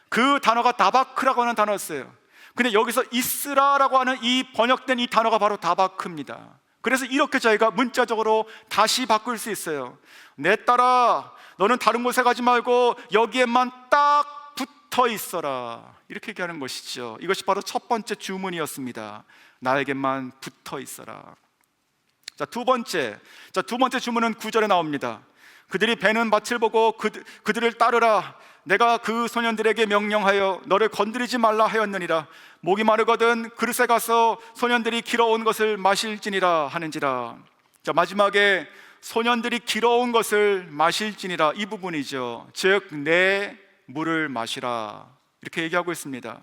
그 단어가 다바크라고 하는 단어였어요. 근데 여기서 이스라라고 하는 이 번역된 이 단어가 바로 다바크입니다. 그래서 이렇게 저희가 문자적으로 다시 바꿀 수 있어요. 내 딸아, 너는 다른 곳에 가지 말고 여기에만 딱 붙어 있어라, 이렇게 얘기하는 것이죠. 이것이 바로 첫 번째 주문이었습니다. 나에게만 붙어 있어라. 자, 두 번째 주문은 9절에 나옵니다. 그들이 베는 밭을 보고 그들을 따르라. 내가 그 소년들에게 명령하여 너를 건드리지 말라 하였느니라. 목이 마르거든 그릇에 가서 소년들이 길어온 것을 마실지니라 하는지라. 자, 마지막에 소년들이 길어온 것을 마실지니라 이 부분이죠. 즉 내 물을 마시라, 이렇게 얘기하고 있습니다.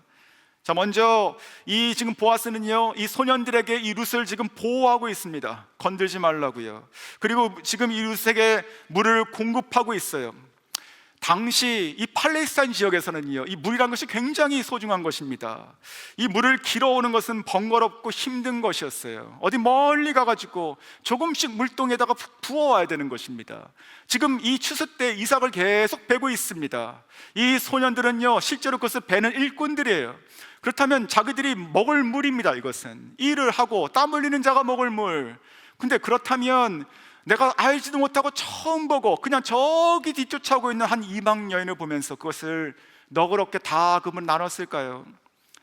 자, 먼저 이 지금 보아스는요, 이 소년들에게 이 룻을 지금 보호하고 있습니다. 건들지 말라고요. 그리고 지금 이 룻에게 물을 공급하고 있어요. 당시 이 팔레스타인 지역에서는요, 이 물이란 것이 굉장히 소중한 것입니다. 이 물을 길어오는 것은 번거롭고 힘든 것이었어요. 어디 멀리 가가지고 조금씩 물동에다가 부어와야 되는 것입니다. 지금 이 추수 때 이삭을 계속 베고 있습니다. 이 소년들은요, 실제로 그것을 베는 일꾼들이에요. 그렇다면 자기들이 먹을 물입니다. 이것은 일을 하고 땀 흘리는 자가 먹을 물. 근데 그렇다면 내가 알지도 못하고 처음 보고 그냥 저기 뒤쫓아오고 있는 한 이방 여인을 보면서 그것을 너그럽게 다 그분 나눴을까요?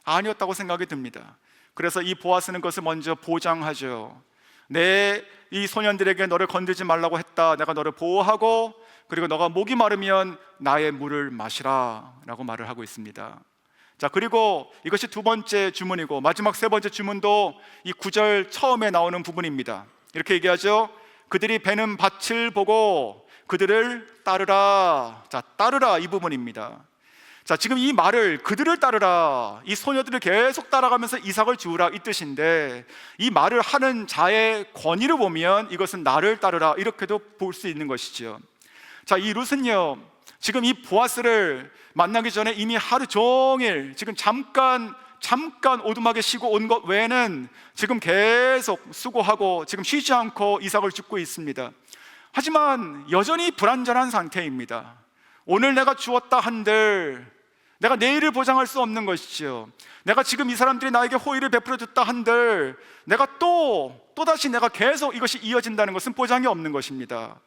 아니었다고 생각이 듭니다. 그래서 이 보아스는 그것을 먼저 보장하죠. 내 이 소년들에게 너를 건들지 말라고 했다. 내가 너를 보호하고, 그리고 너가 목이 마르면 나의 물을 마시라 라고 말을 하고 있습니다. 자, 그리고 이것이 두 번째 주문이고, 마지막 세 번째 주문도 이 9절 처음에 나오는 부분입니다. 이렇게 얘기하죠. 그들이 베는 밭을 보고 그들을 따르라. 자, 따르라 이 부분입니다. 자, 지금 이 말을 그들을 따르라, 이 소녀들을 계속 따라가면서 이삭을 주우라 이 뜻인데, 이 말을 하는 자의 권위를 보면 이것은 나를 따르라 이렇게도 볼 수 있는 것이죠. 자, 이 룻은요, 지금 이 보아스를 만나기 전에 이미 하루 종일 지금 잠깐 오두막에 쉬고 온 것 외에는 지금 계속 수고하고 지금 쉬지 않고 이삭을 줍고 있습니다. 하지만 여전히 불완전한 상태입니다. 오늘 내가 주었다 한들 내가 내일을 보장할 수 없는 것이죠. 내가 지금 이 사람들이 나에게 호의를 베풀어 줬다 한들 내가 또다시 내가 계속 이것이 이어진다는 것은 보장이 없는 것입니다.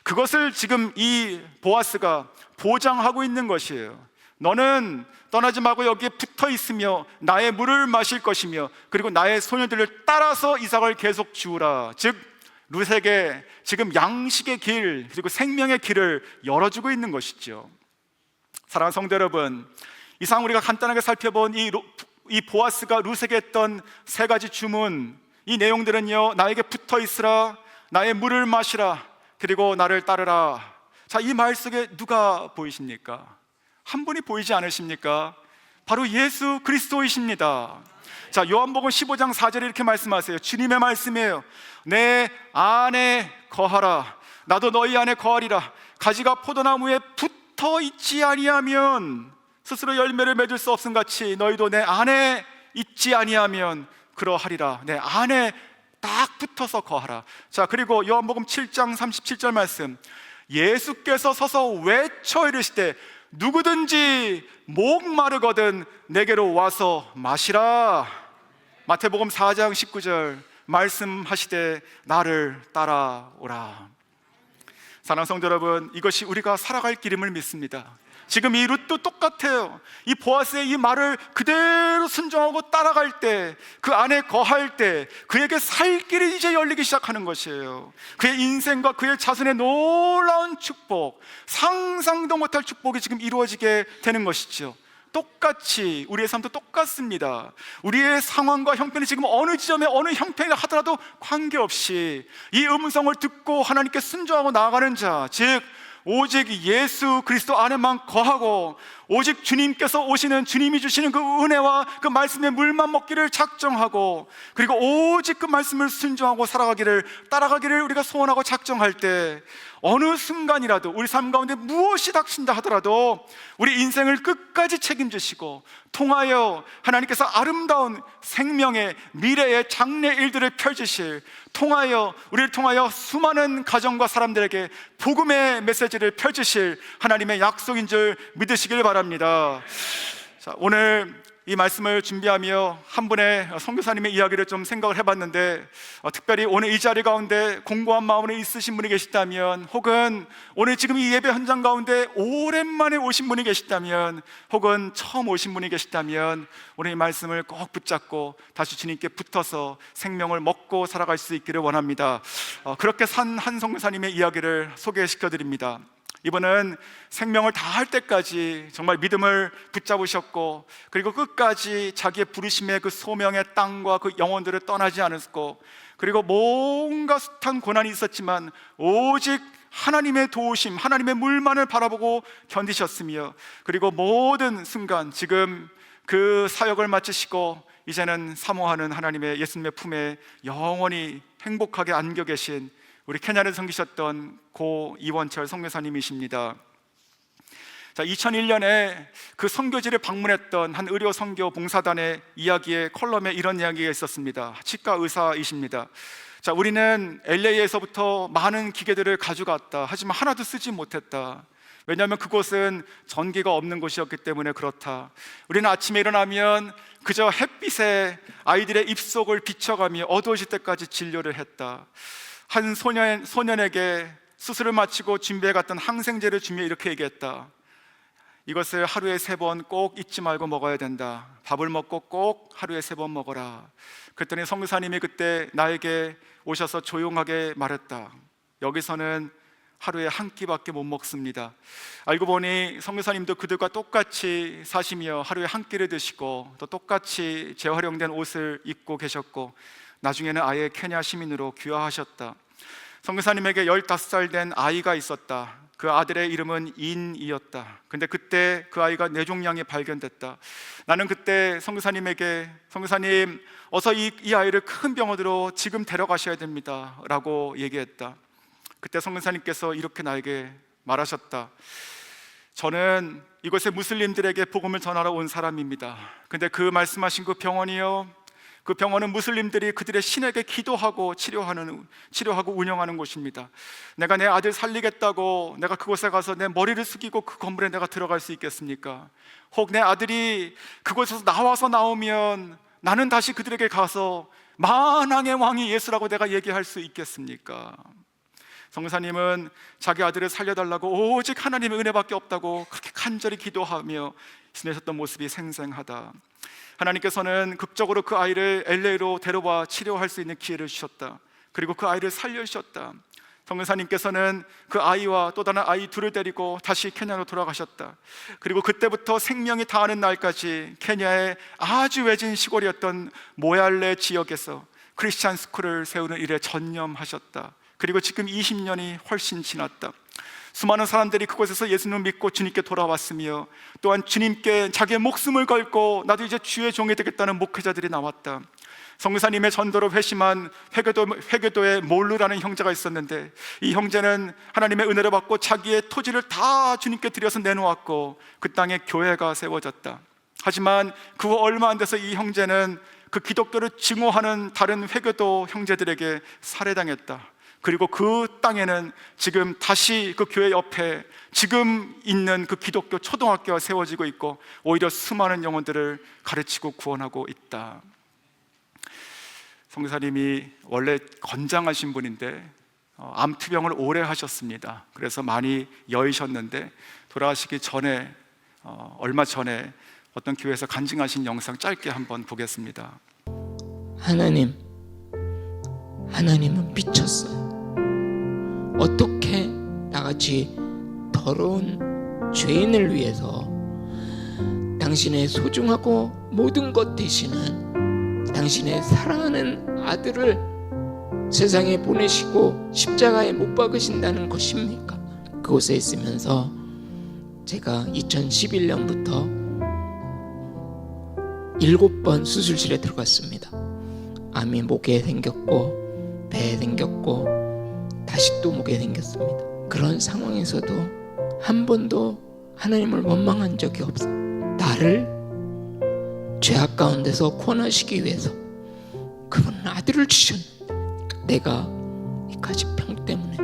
그것을 지금 이 보아스가 보장하고 있는 것이에요. 너는 떠나지 말고 여기에 붙어 있으며 나의 물을 마실 것이며, 그리고 나의 소녀들을 따라서 이삭을 계속 주우라. 즉 룻에게 지금 양식의 길 그리고 생명의 길을 열어주고 있는 것이죠. 사랑하는 성도 여러분, 이상 우리가 간단하게 살펴본 이 보아스가 룻에게 했던 세 가지 주문, 이 내용들은요, 나에게 붙어 있으라, 나의 물을 마시라, 그리고 나를 따르라. 자, 이 말 속에 누가 보이십니까? 한 분이 보이지 않으십니까? 바로 예수 그리스도이십니다. 자, 요한복음 15장 4절에 이렇게 말씀하세요. 주님의 말씀이에요. 내 안에 거하라. 나도 너희 안에 거하리라. 가지가 포도나무에 붙어 있지 아니하면 스스로 열매를 맺을 수 없음 같이 너희도 내 안에 있지 아니하면 그러하리라. 내 안에 딱 붙어서 거하라. 자, 그리고 요한복음 7장 37절 말씀, 예수께서 서서 외쳐 이르시되 누구든지 목 마르거든 내게로 와서 마시라. 마태복음 4장 19절 말씀하시되 나를 따라오라. 사랑하는 성도 여러분, 이것이 우리가 살아갈 길임을 믿습니다. 지금 이 룻도 똑같아요. 이 보아스의 이 말을 그대로 순종하고 따라갈 때, 그 안에 거할 때 그에게 살 길이 이제 열리기 시작하는 것이에요. 그의 인생과 그의 자손의 놀라운 축복, 상상도 못할 축복이 지금 이루어지게 되는 것이죠. 똑같이 우리의 삶도 똑같습니다. 우리의 상황과 형편이 지금 어느 지점에 어느 형편이라 하더라도 관계없이 이 음성을 듣고 하나님께 순종하고 나아가는 자, 즉 오직 예수 그리스도 안에만 거하고 오직 주님께서 오시는, 주님이 주시는 그 은혜와 그 말씀의 물만 먹기를 작정하고, 그리고 오직 그 말씀을 순종하고 살아가기를, 따라가기를 우리가 소원하고 작정할 때 어느 순간이라도 우리 삶 가운데 무엇이 닥친다 하더라도 우리 인생을 끝까지 책임지시고 통하여 하나님께서 아름다운 생명의 미래의 장래 일들을 펼치실, 통하여 우리를 통하여 수많은 가정과 사람들에게 복음의 메시지를 펼치실 하나님의 약속인 줄 믿으시길 바랍니다. 자, 오늘 이 말씀을 준비하며 한 분의 선교사님의 이야기를 좀 생각을 해봤는데, 특별히 오늘 이 자리 가운데 공고한 마음으로 있으신 분이 계시다면, 혹은 오늘 지금 이 예배 현장 가운데 오랜만에 오신 분이 계시다면, 혹은 처음 오신 분이 계시다면 오늘 이 말씀을 꼭 붙잡고 다시 주님께 붙어서 생명을 먹고 살아갈 수 있기를 원합니다. 그렇게 산 한 선교사님의 이야기를 소개시켜 드립니다. 이분은 생명을 다할 때까지 정말 믿음을 붙잡으셨고, 그리고 끝까지 자기의 부르심의 그 소명의 땅과 그 영혼들을 떠나지 않았고, 그리고 뭔가 숱한 고난이 있었지만 오직 하나님의 도우심, 하나님의 물만을 바라보고 견디셨으며, 그리고 모든 순간 지금 그 사역을 마치시고 이제는 사모하는 하나님의 예수님의 품에 영원히 행복하게 안겨 계신 우리 케냐를 섬기셨던 고 이원철 선교사님이십니다. 자, 2001년에 그 선교지를 방문했던 한 의료 선교 봉사단의 이야기에 컬럼에 이런 이야기가 있었습니다. 치과 의사이십니다. 자, 우리는 LA에서부터 많은 기계들을 가져갔다. 하지만 하나도 쓰지 못했다. 왜냐하면 그곳은 전기가 없는 곳이었기 때문에 그렇다. 우리는 아침에 일어나면 그저 햇빛에 아이들의 입속을 비춰가며 어두워질 때까지 진료를 했다. 한 소년에게 수술을 마치고 준비해 갔던 항생제를 주며 이렇게 얘기했다. 이것을 하루에 3번 꼭 잊지 말고 먹어야 된다. 밥을 먹고 꼭 하루에 3번 먹어라. 그랬더니 선교사님이 그때 나에게 오셔서 조용하게 말했다. 여기서는 하루에 한 끼밖에 못 먹습니다. 알고 보니 선교사님도 그들과 똑같이 사시며 하루에 한 끼를 드시고 또 똑같이 재활용된 옷을 입고 계셨고, 나중에는 아예 케냐 시민으로 귀화하셨다. 선교사님에게 15살 된 아이가 있었다. 그 아들의 이름은 인이었다. 근데 그때 그 아이가 뇌종양이 발견됐다. 나는 그때 선교사님에게, 선교사님 어서 이 아이를 큰 병원으로 지금 데려가셔야 됩니다 라고 얘기했다. 그때 선교사님께서 이렇게 나에게 말하셨다. 저는 이곳의 무슬림들에게 복음을 전하러 온 사람입니다. 근데 그 말씀하신 그 병원이요, 그 병원은 무슬림들이 그들의 신에게 기도하고 치료하고 운영하는 곳입니다. 내가 내 아들 살리겠다고 내가 그곳에 가서 내 머리를 숙이고 그 건물에 내가 들어갈 수 있겠습니까? 혹 내 아들이 그곳에서 나오면 나는 다시 그들에게 가서 만왕의 왕이 예수라고 내가 얘기할 수 있겠습니까? 선교사님은 자기 아들을 살려달라고 오직 하나님의 은혜밖에 없다고 그렇게 간절히 기도하며 지내셨던 모습이 생생하다. 하나님께서는 극적으로 그 아이를 LA로 데려와 치료할 수 있는 기회를 주셨다. 그리고 그 아이를 살려주셨다. 선교사님께서는 그 아이와 또 다른 아이 둘을 데리고 다시 케냐로 돌아가셨다. 그리고 그때부터 생명이 다하는 날까지 케냐의 아주 외진 시골이었던 모얄레 지역에서 크리스찬 스쿨을 세우는 일에 전념하셨다. 그리고 지금 20년이 훨씬 지났다. 수많은 사람들이 그곳에서 예수님을 믿고 주님께 돌아왔으며, 또한 주님께 자기의 목숨을 걸고 나도 이제 주의 종이 되겠다는 목회자들이 나왔다. 성교사님의 전도로 회심한 회교도의 몰루라는 형제가 있었는데, 이 형제는 하나님의 은혜를 받고 자기의 토지를 다 주님께 드려서 내놓았고 그 땅에 교회가 세워졌다. 하지만 그 후 얼마 안 돼서 이 형제는 그 기독교를 증오하는 다른 회교도 형제들에게 살해당했다. 그리고 그 땅에는 지금 다시 그 교회 옆에 지금 있는 그 기독교 초등학교가 세워지고 있고, 오히려 수많은 영혼들을 가르치고 구원하고 있다. 성교사님이 원래 건장하신 분인데 암투병을 오래 하셨습니다. 그래서 많이 여이셨는데, 돌아가시기 전에 얼마 전에 어떤 교회에서 간증하신 영상 짧게 한번 보겠습니다. 하나님은 미쳤어요. 어떻게 나같이 더러운 죄인을 위해서 당신의 소중하고 모든 것 되시는 당신의 사랑하는 아들을 세상에 보내시고 십자가에 못 박으신다는 것입니까? 그곳에 있으면서 제가 2011년부터 7번 수술실에 들어갔습니다. 암이 목에 생겼고 배에 생겼고 다시 또 목에 생겼습니다. 그런 상황에서도 한 번도 하나님을 원망한 적이 없어요. 나를 죄악 가운데서 구원하시기 위해서 그분은 아들을 주셨는데 내가 이 가시병 때문에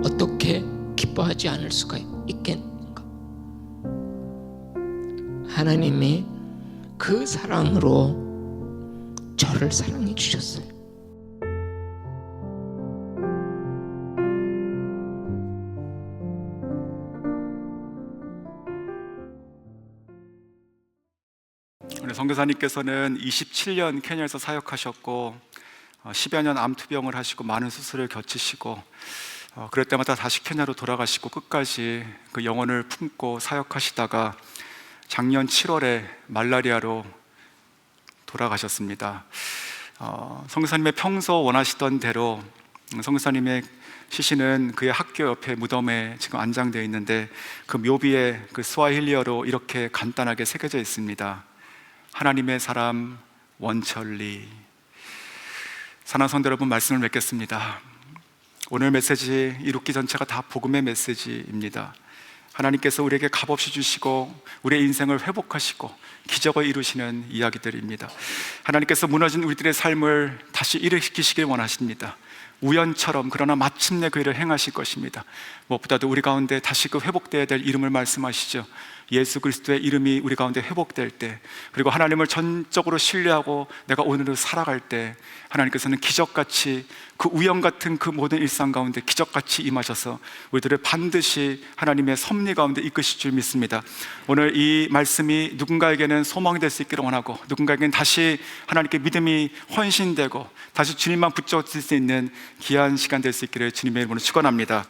어떻게 기뻐하지 않을 수가 있겠는가? 하나님이 그 사랑으로 저를 사랑해 주셨어요. 우리 선교사님께서는 27년 케냐에서 사역하셨고 10여 년 암투병을 하시고 많은 수술을 겪으시고 그럴 때마다 다시 케냐로 돌아가시고 끝까지 그 영혼을 품고 사역하시다가 작년 7월에 말라리아로 돌아가셨습니다. 선교사님의 평소 원하시던 대로 선교사님의 시신은 그의 학교 옆에 무덤에 지금 안장되어 있는데, 그 묘비에 그 스와힐리어로 이렇게 간단하게 새겨져 있습니다. 하나님의 사람 원철리. 사랑하는 성도 여러분, 말씀을 맺겠습니다. 오늘 메시지 이루기 전체가 다 복음의 메시지입니다. 하나님께서 우리에게 값없이 주시고 우리의 인생을 회복하시고 기적을 이루시는 이야기들입니다. 하나님께서 무너진 우리들의 삶을 다시 일으키시길 원하십니다. 우연처럼, 그러나 마침내 그 일을 행하실 것입니다. 무엇보다도 우리 가운데 다시 그 회복되어야 될 이름을 말씀하시죠. 예수 그리스도의 이름이 우리 가운데 회복될 때, 그리고 하나님을 전적으로 신뢰하고 내가 오늘을 살아갈 때 하나님께서는 기적같이 그 우연 같은 그 모든 일상 가운데 기적같이 임하셔서 우리들을 반드시 하나님의 섭리 가운데 이끄실 줄 믿습니다. 오늘 이 말씀이 누군가에게는 소망이 될 수 있기를 원하고, 누군가에게는 다시 하나님께 믿음이 헌신되고 다시 주님만 붙잡을 수 있는 귀한 시간 될 수 있기를 주님의 이름으로 축원합니다.